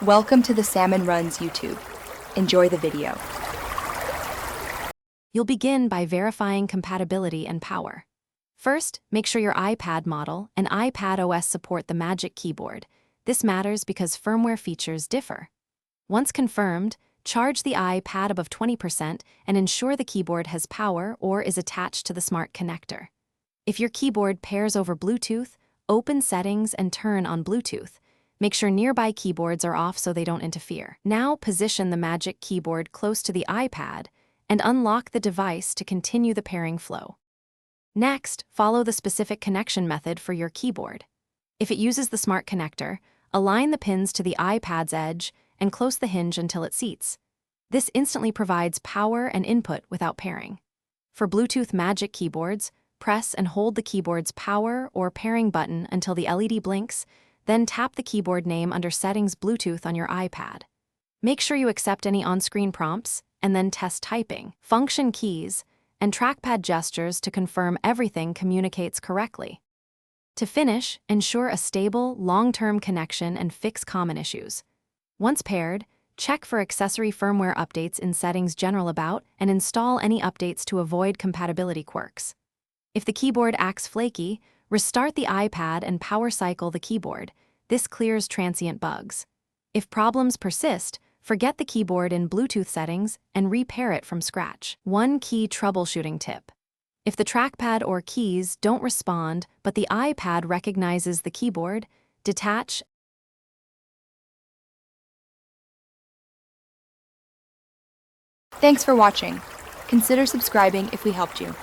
Welcome to the Salmon Runs YouTube. Enjoy the video. You'll begin by verifying compatibility and power. First, make sure your iPad model and iPad OS support the Magic Keyboard. This matters because firmware features differ. Once confirmed, charge the iPad above 20% and ensure the keyboard has power or is attached to the smart connector. If your keyboard pairs over Bluetooth, open Settings and turn on Bluetooth. Make sure nearby keyboards are off so they don't interfere. Now position the Magic Keyboard close to the iPad and unlock the device to continue the pairing flow. Next, follow the specific connection method for your keyboard. If it uses the smart connector, align the pins to the iPad's edge and close the hinge until it seats. This instantly provides power and input without pairing. For Bluetooth Magic Keyboards, press and hold the keyboard's power or pairing button until the LED blinks, then tap the keyboard name under Settings Bluetooth on your iPad. Make sure you accept any on-screen prompts, and then test typing, function keys, and trackpad gestures to confirm everything communicates correctly. To finish, ensure a stable, long-term connection and fix common issues. Once paired, check for accessory firmware updates in Settings General About and install any updates to avoid compatibility quirks. If the keyboard acts flaky, restart the iPad and power cycle the keyboard. This clears transient bugs. If problems persist, forget the keyboard in Bluetooth settings and repair it from scratch. One key troubleshooting tip. If the trackpad or keys don't respond but the iPad recognizes the keyboard, detach. Thanks for watching. Consider subscribing if we helped you.